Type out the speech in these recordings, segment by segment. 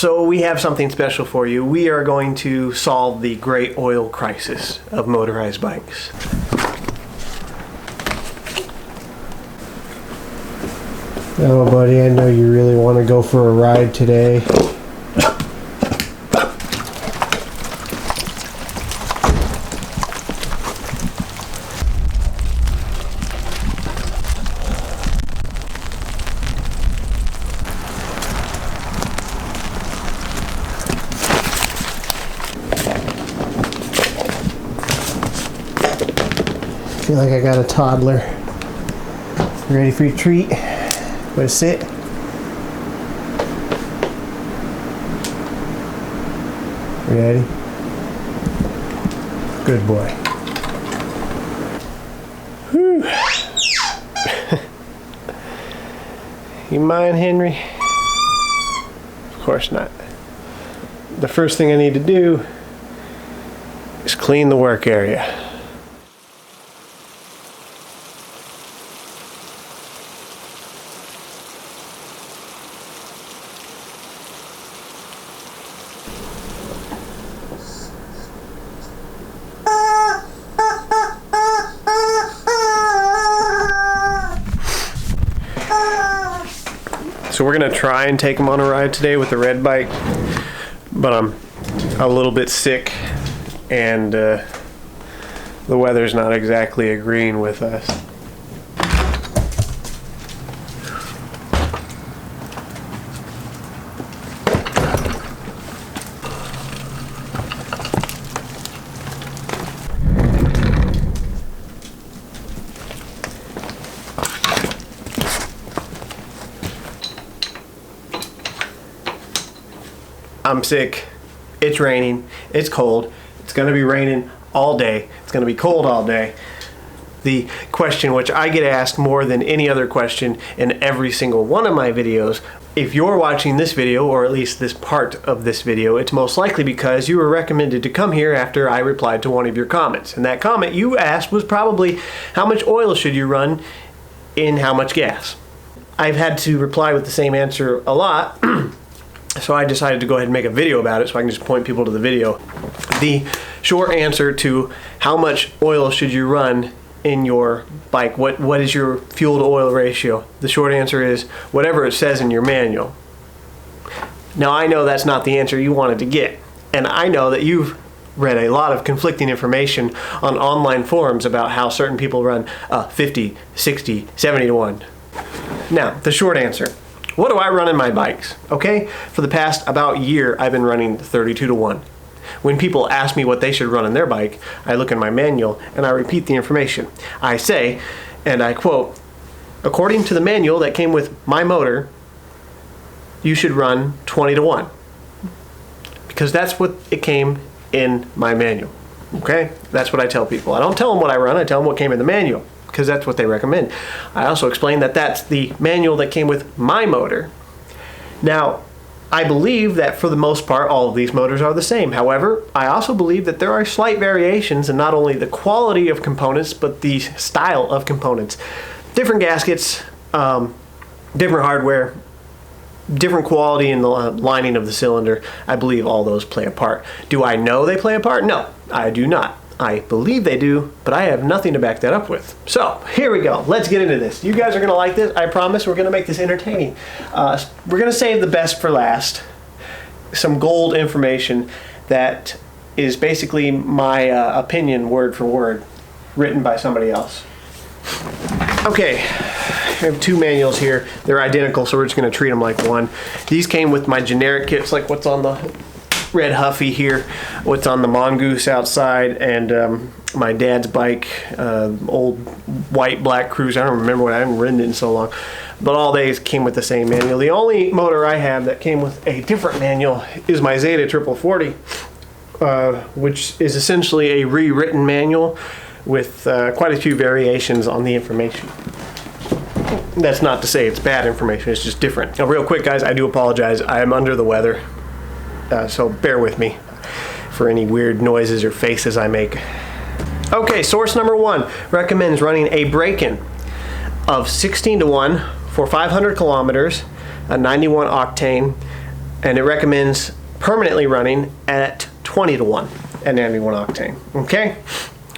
So we have something special for you. We are going to solve the great oil crisis of motorized bikes. Oh, buddy, I know you really want to go for a ride today. I feel like I got a toddler. You ready for your treat? Wanna sit? Ready? Good boy. Whew. You mind, Henry? Of course not. The first thing I need to do is clean the work area. So we're gonna try and take him on a ride today with the red bike, but I'm a little bit sick and the weather's not exactly agreeing with us. I'm sick, it's raining, it's cold, it's gonna be raining all day, it's gonna be cold all day. The question which I get asked more than any other question in every single one of my videos, if you're watching this video, or at least this part of this video, it's most likely because you were recommended to come here after I replied to one of your comments. And that comment you asked was probably, how much oil should you run in how much gas? I've had to reply with the same answer a lot. So I decided to go ahead and make a video about it so I can just point people to the video. The short answer to how much oil should you run in your bike, what is your fuel to oil ratio? The short answer is whatever it says in your manual. Now I know that's not the answer you wanted to get, and I know that you've read a lot of conflicting information on online forums about how certain people run 50, 60, 70 to 1. Now, the short answer. What do I run in my bikes? Okay, for the past about year, I've been running 32 to 1. When people ask me what they should run in their bike, I look in my manual and I repeat the information. I say, and I quote, according to the manual that came with my motor, you should run 20 to 1. Because that's what it came in my manual. Okay, that's what I tell people. I don't tell them what I run, I tell them what came in the manual, because that's what they recommend. I also explain that that's the manual that came with my motor. Now, I believe that for the most part, all of these motors are the same. However, I also believe that there are slight variations in not only the quality of components, but the style of components. Different gaskets, different hardware, different quality in the lining of the cylinder. I believe all those play a part. Do I know they play a part? No, I do not. I believe they do, but I have nothing to back that up with. So here we go. Let's get into this. You guys are gonna like this. I promise we're gonna make this entertaining. We're gonna save the best for last. Some gold information that is basically my opinion word for word, written by somebody else. Okay, I have two manuals here. They're identical, so we're just gonna treat them like one. These came with my generic kits, like what's on the Red Huffy here, what's on the Mongoose outside, and my dad's bike, old white black Cruiser. I don't remember what, I haven't ridden it in so long, but all these came with the same manual. The only motor I have that came with a different manual is my Zeta 4040, which is essentially a rewritten manual with quite a few variations on the information. That's not to say it's bad information, it's just different. Now, real quick guys, I do apologize, I am under the weather. So bear with me for any weird noises or faces I make. Okay, source number one recommends running a break-in of 16 to 1 for 500 kilometers, a 91 octane, and it recommends permanently running at 20 to 1 at 91 octane. Okay?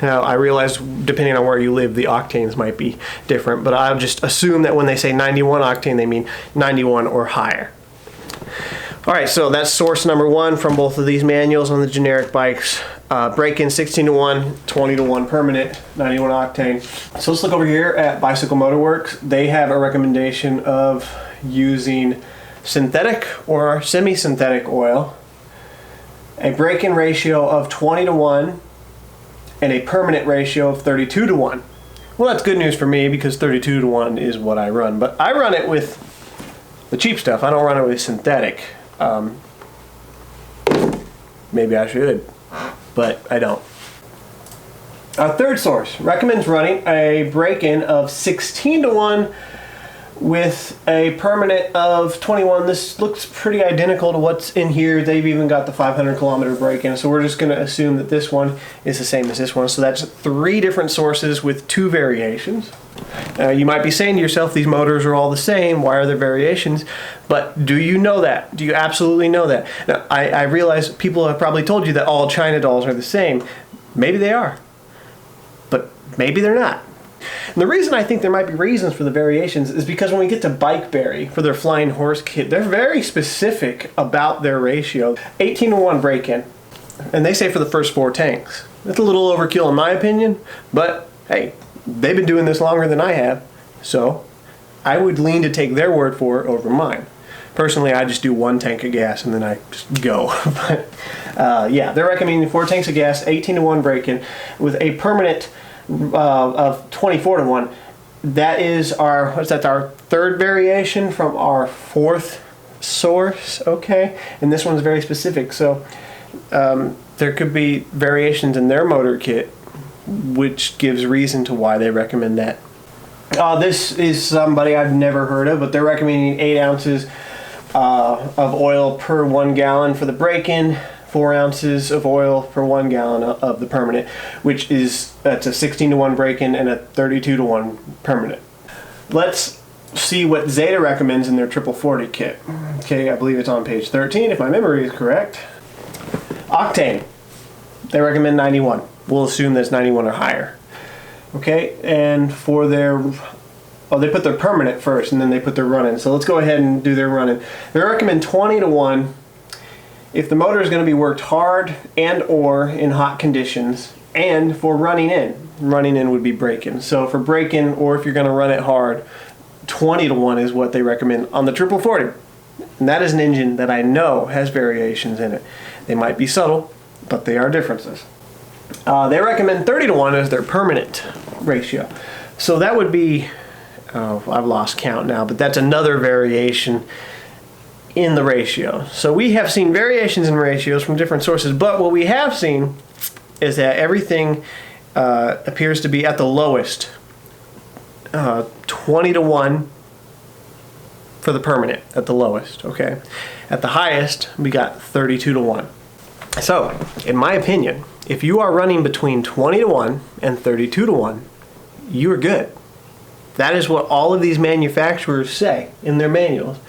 Now, I realize depending on where you live, the octanes might be different, but I'll just assume that when they say 91 octane, they mean 91 or higher. All right, so that's source number one from both of these manuals on the generic bikes. Break-in 16 to 1, 20 to 1 permanent, 91 octane. So let's look over here at Bicycle Motor Works. They have a recommendation of using synthetic or semi-synthetic oil, a break-in ratio of 20 to 1, and a permanent ratio of 32 to 1. Well, that's good news for me because 32 to 1 is what I run, but I run it with the cheap stuff. I don't run it with synthetic. Maybe I should, but I don't. Our third source recommends running a break-in of 16 to 1 with a permanent of 21. This looks pretty identical to what's in here. They've even got the 500 kilometer break-in, so we're just going to assume that this one is the same as this one. So that's 3 different sources with 2 variations. You might be saying to yourself, these motors are all the same, why are there variations? But do you know that? Do you absolutely know that? Now, I realize people have probably told you that all China dolls are the same. Maybe they are, but maybe they're not. And the reason I think there might be reasons for the variations is because when we get to Bikeberry for their Flying Horse kit, they're very specific about their ratio. 18 to 1 break-in, and they say for the first 4 tanks. That's a little overkill in my opinion, but hey, they've been doing this longer than I have, so I would lean to take their word for it over mine. Personally, I just do 1 tank of gas and then I just go. But yeah, they're recommending 4 tanks of gas, 18 to 1 break-in with a permanent of 24 to 1. That is our, what's that, our 3rd variation from our 4th source, okay? And this one's very specific, so there could be variations in their motor kit which gives reason to why they recommend that. This is somebody I've never heard of, but they're recommending 8 ounces of oil per 1 gallon for the break-in, 4 ounces of oil per 1 gallon of the permanent, which is, that's a 16 to 1 break-in and a 32 to 1 permanent. Let's see what Zeta recommends in their 4040 kit. Okay, I believe it's on page 13 if my memory is correct. Octane, they recommend 91. We'll assume that's 91 or higher. Okay, and for their, oh, they put their permanent first and then they put their running. So let's go ahead and do their running. They recommend 20 to 1 if the motor is going to be worked hard and or in hot conditions, and for running in. Running in would be break-in. So for break-in, or if you're going to run it hard, 20 to 1 is what they recommend on the 4040. And that is an engine that I know has variations in it. They might be subtle, but they are differences. They recommend 30 to 1 as their permanent ratio. So that would be, oh, I've lost count now, but that's another variation in the ratio. So we have seen variations in ratios from different sources, but what we have seen is that everything appears to be at the lowest, 20 to 1 for the permanent at the lowest, okay? At the highest, we got 32 to 1. So, in my opinion, if you are running between 20 to 1 and 32 to 1, you are good. That is what all of these manufacturers say in their manuals.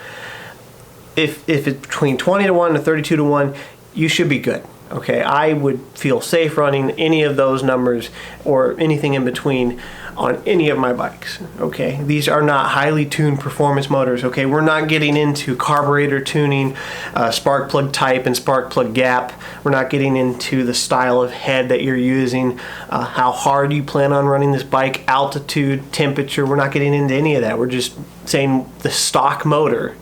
If it's between 20 to 1 and 32 to 1, you should be good. Okay, I would feel safe running any of those numbers or anything in between on any of my bikes. Okay, these are not highly tuned performance motors. Okay, we're not getting into carburetor tuning, spark plug type and spark plug gap. We're not getting into the style of head that you're using, how hard you plan on running this bike, altitude, temperature. We're not getting into any of that. We're just saying the stock motor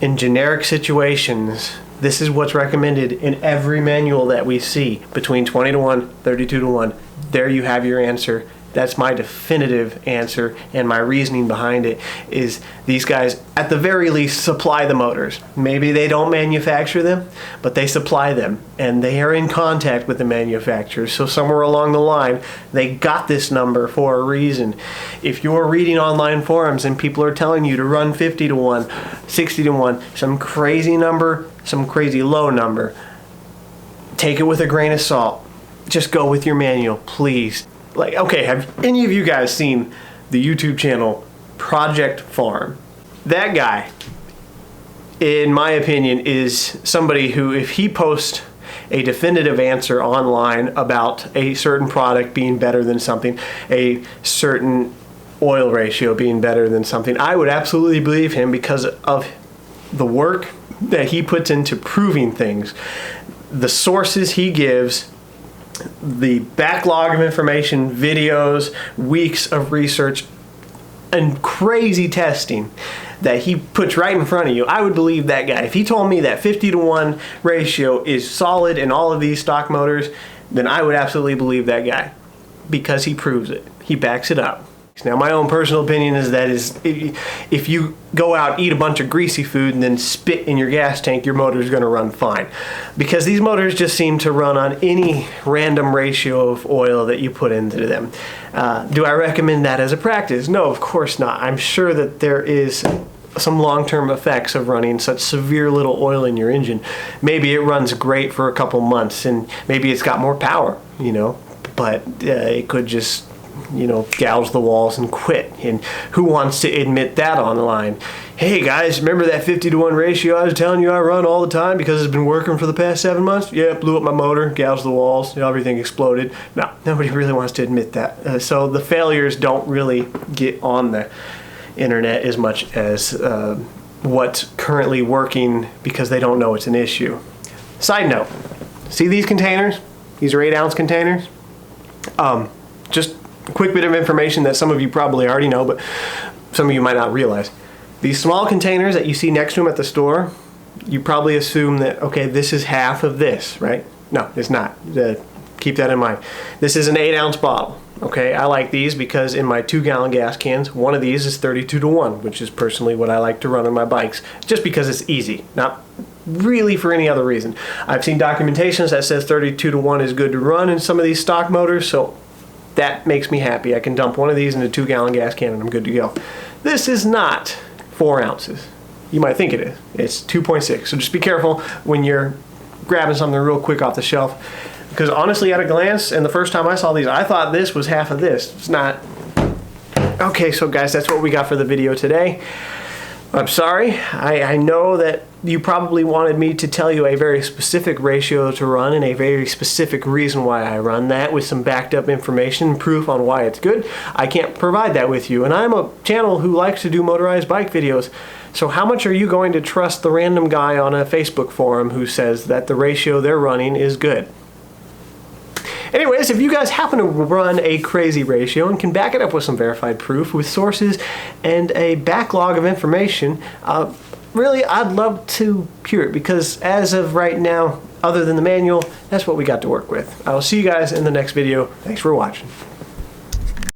in generic situations. This is what's recommended in every manual that we see, between 20 to 1, 32 to 1. There you have your answer. That's my definitive answer, and my reasoning behind it is these guys, at the very least, supply the motors. Maybe they don't manufacture them, but they supply them, and they are in contact with the manufacturers. So somewhere along the line, they got this number for a reason. If you're reading online forums and people are telling you to run 50 to 1, 60 to 1, some crazy number, some crazy low number, take it with a grain of salt. Just go with your manual, please. Like, okay, have any of you guys seen the YouTube channel Project Farm? That guy in my opinion, is somebody who, if he posts a definitive answer online about a certain product being better than something, a certain oil ratio being better than something, I would absolutely believe him because of the work that he puts into proving things, the sources he gives, the backlog of information, videos, weeks of research, and crazy testing that he puts right in front of you. I would believe that guy. If he told me that 50-to-1 ratio is solid in all of these stock motors, then I would absolutely believe that guy because he proves it. He backs it up. Now, my own personal opinion is that if you go out, eat a bunch of greasy food, and then spit in your gas tank, your motor is going to run fine. Because these motors just seem to run on any random ratio of oil that you put into them. Do I recommend that as a practice? No, of course not. I'm sure that there is some long-term effects of running such severe little oil in your engine. Maybe it runs great for a couple months, and maybe it's got more power, but it could just gouge the walls and quit. And who wants to admit that online? Hey guys, remember that 50-to-1 ratio I was telling you I run all the time because it's been working for the past 7 months? Yeah, blew up my motor, gouged the walls, everything exploded. No, nobody really wants to admit that. So the failures don't really get on the internet as much as what's currently working because they don't know it's an issue. Side note, see these containers? These are 8-ounce containers. Just a quick bit of information that some of you probably already know, but some of you might not realize. These small containers that you see next to them at the store, you probably assume that, okay, this is half of this, right? No, it's not. Keep that in mind. This is an 8-ounce bottle. Okay, I like these because in my 2-gallon gas cans, one of these is 32-to-1, which is personally what I like to run on my bikes, just because it's easy, not really for any other reason. I've seen documentations that says 32-to-1 is good to run in some of these stock motors, so that makes me happy. I can dump one of these in a 2-gallon gas can and I'm good to go. This is not 4 ounces. You might think it is. It's 2.6. So just be careful when you're grabbing something real quick off the shelf. Because honestly, at a glance, and the first time I saw these, I thought this was half of this. It's not. Okay, so guys, that's what we got for the video today. I'm sorry. I know that you probably wanted me to tell you a very specific ratio to run and a very specific reason why I run that with some backed up information, proof on why it's good. I can't provide that with you. And I'm a channel who likes to do motorized bike videos. So how much are you going to trust the random guy on a Facebook forum who says that the ratio they're running is good? Anyways, if you guys happen to run a crazy ratio and can back it up with some verified proof with sources and a backlog of information, really, I'd love to hear it because as of right now, other than the manual, that's what we got to work with. I will see you guys in the next video. Thanks for watching.